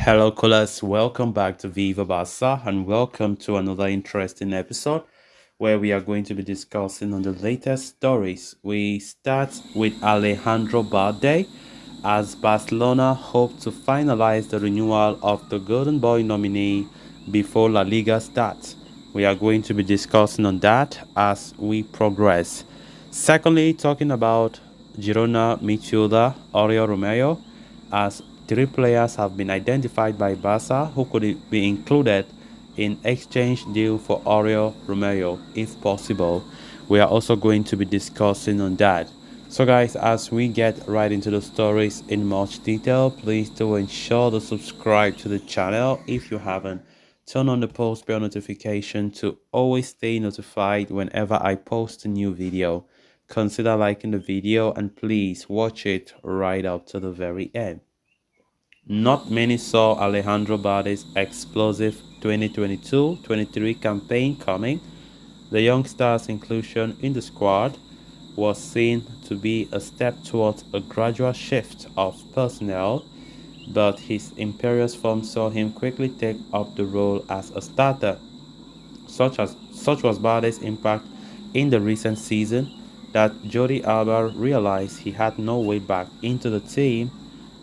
Hello, callers. Welcome back to Viva Barca and welcome to another interesting episode where we are going to be discussing on the latest stories. We start with Alejandro Balde as Barcelona hope to finalize the renewal of the Golden Boy nominee before La Liga starts. We are going to be discussing on that as we progress. Secondly, talking about Girona midfielder Oriol Romeu as three players have been identified by Barca who could be included in exchange deal for Oriol Romeu if possible. We are also going to be discussing on that. So guys, as we get right into the stories in much detail, please do ensure to subscribe to the channel if you haven't. Turn on the post bell notification to always stay notified whenever I post a new video. Consider liking the video and please watch it right up to the very end. Not many saw Alejandro Balde's explosive 2022-23 campaign coming. The young star's inclusion in the squad was seen to be a step towards a gradual shift of personnel, but his imperious form saw him quickly take up the role as a starter. Such was Balde's impact in the recent season that Jordi Alba realized he had no way back into the team.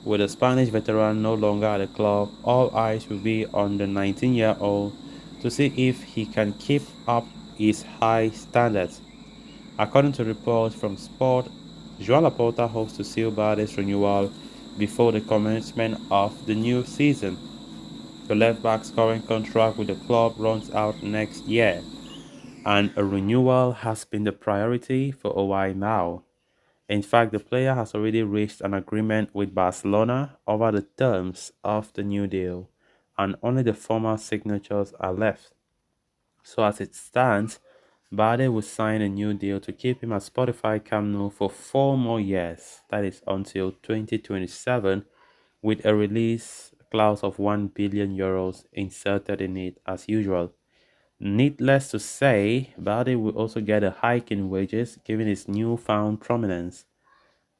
With the Spanish veteran no longer at the club, all eyes will be on the 19-year-old to see if he can keep up his high standards. According to reports from Sport, Joan Laporta hopes to seal Balde's renewal before the commencement of the new season. The left-back's current contract with the club runs out next year, and a renewal has been the priority for a while now. In fact, the player has already reached an agreement with Barcelona over the terms of the new deal, and only the formal signatures are left. So as it stands, Balde will sign a new deal to keep him at Spotify Camp Nou for 4 more years, that is until 2027, with a release clause of €1 billion inserted in it as usual. Needless to say, Balde will also get a hike in wages given his newfound prominence.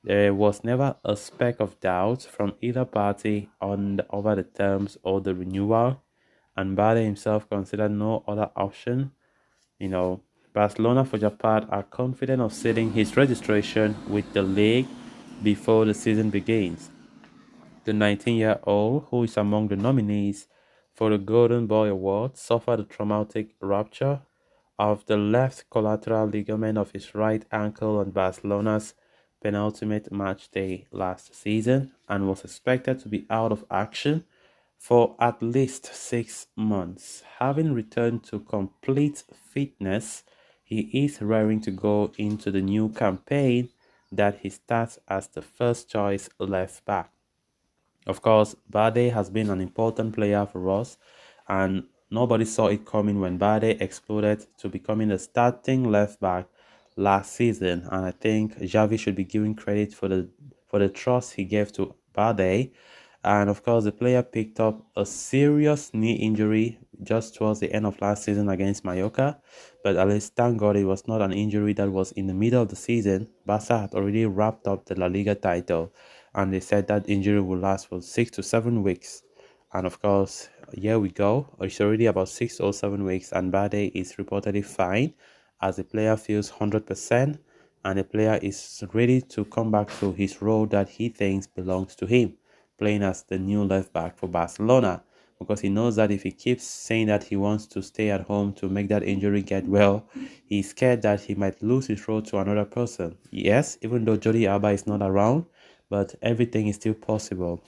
There was never a speck of doubt from either party over the terms or the renewal, and Balde himself considered no other option. You know, Barcelona, for their part, are confident of sealing his registration with the league before the season begins. The 19-year-old, who is among the nominees for the Golden Boy Award, suffered a traumatic rupture of the left collateral ligament of his right ankle on Barcelona's penultimate match day last season and was expected to be out of action for at least 6 months. Having returned to complete fitness, he is raring to go into the new campaign that he starts as the first choice left back. Of course, Balde has been an important player for us, and nobody saw it coming when Balde exploded to becoming the starting left back last season. And I think Xavi should be given credit for the trust he gave to Balde. And of course, the player picked up a serious knee injury just towards the end of last season against Mallorca. But at least thank God it was not an injury that was in the middle of the season. Barca had already wrapped up the La Liga title, and they said that injury will last for 6 to 7 weeks. And of course, here we go. It's already about 6 or 7 weeks, and Balde is reportedly fine as the player feels 100%, and the player is ready to come back to his role that he thinks belongs to him, playing as the new left back for Barcelona, because he knows that if he keeps saying that he wants to stay at home to make that injury get well, he's scared that he might lose his role to another person. Yes, even though Jordi Alba is not around, but everything is still possible.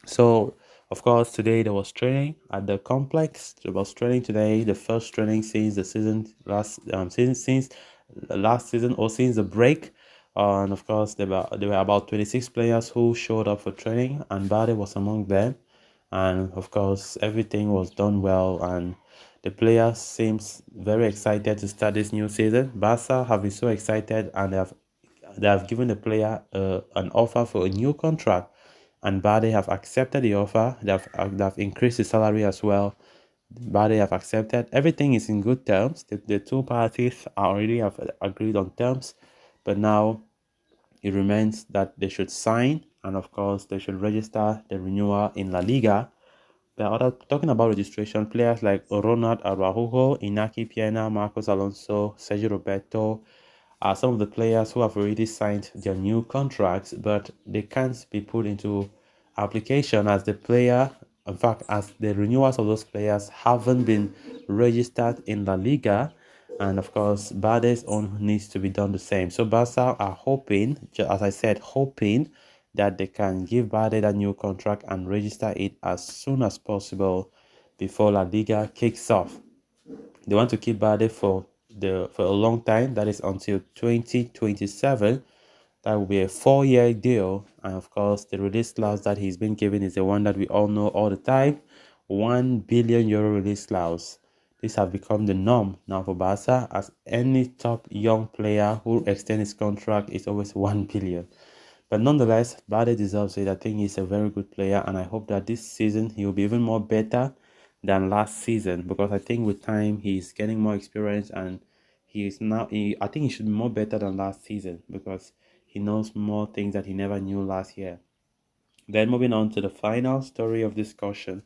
So, of course, today there was training at the complex. There was training today, the first training since the season since last season or since the break. And of course, there were about 26 players who showed up for training, and Balde was among them. And of course, everything was done well, and the players seems very excited to start this new season. Barca have been so excited, and they have given the player an offer for a new contract, and Balde have accepted the offer. They have increased the salary as well. Balde have accepted. Everything is in good terms. The two parties already have agreed on terms, but now it remains that they should sign, and of course they should register the renewal in La Liga The other talking about registration, players like Ronald Araujo, Inaki Piena, Marcos Alonso, Sergio Roberto are some of the players who have already signed their new contracts, but they can't be put into application as the player. In fact, as the renewals of those players haven't been registered in La Liga, and of course, Barde's own needs to be done the same. So Barca are hoping, as I said, hoping that they can give Barde that new contract and register it as soon as possible before La Liga kicks off. They want to keep Barde for a long time, that is until 2027. That will be a 4-year deal, and of course the release clause that he's been given is the one that we all know all the time, 1 billion euro release clause. This has become the norm now for Barca, as any top young player who extends his contract is always 1 billion. But nonetheless, Bade deserves it. I think he's a very good player, and I hope that this season he will be even more better than last season, because I think with time he's getting more experience, and I think he should be more better than last season because he knows more things that he never knew last year. Then moving on to the final story of discussion.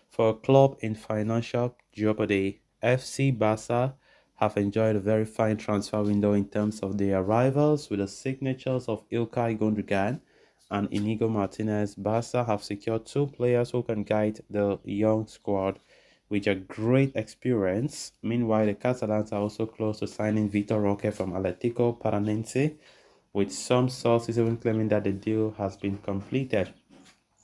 For a club in financial jeopardy, FC Barca have enjoyed a very fine transfer window in terms of their arrivals. With the signatures of Ilkay Gundogan and Inigo Martinez, Barca have secured two players who can guide the young squad with a great experience. Meanwhile, the Catalans are also close to signing Vitor Roque from Atletico Paranense, with some sources even claiming that the deal has been completed.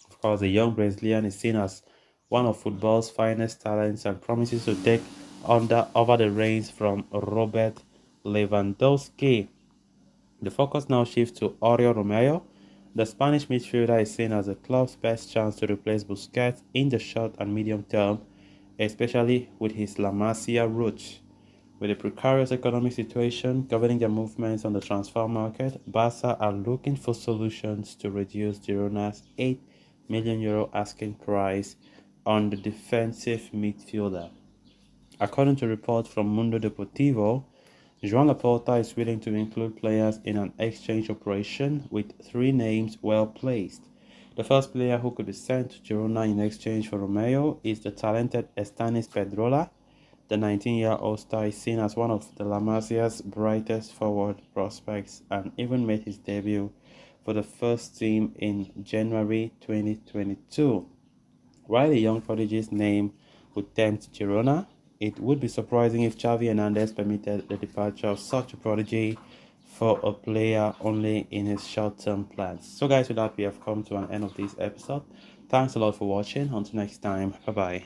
Of course, the young Brazilian is seen as one of football's finest talents and promises to take over the reins from Robert Lewandowski. The focus now shifts to Oriol Romeu. The Spanish midfielder is seen as the club's best chance to replace Busquets in the short and medium term, especially with his La Masia roots. With a precarious economic situation governing their movements on the transfer market, Barca are looking for solutions to reduce Girona's 8 million euro asking price on the defensive midfielder. According to reports from Mundo Deportivo, Joan Laporta is willing to include players in an exchange operation with three names well placed. The first player who could be sent to Girona in exchange for Romeo is the talented Estanis Pedrola. The 19-year-old star is seen as one of the La Masia's brightest forward prospects and even made his debut for the first team in January 2022. While the young prodigy's name would tempt Girona, it would be surprising if Xavi Hernandez permitted the departure of such a prodigy for a player only in his short-term plans. So guys, with that, we have come to an end of this episode. Thanks a lot for watching. Until next time, bye-bye.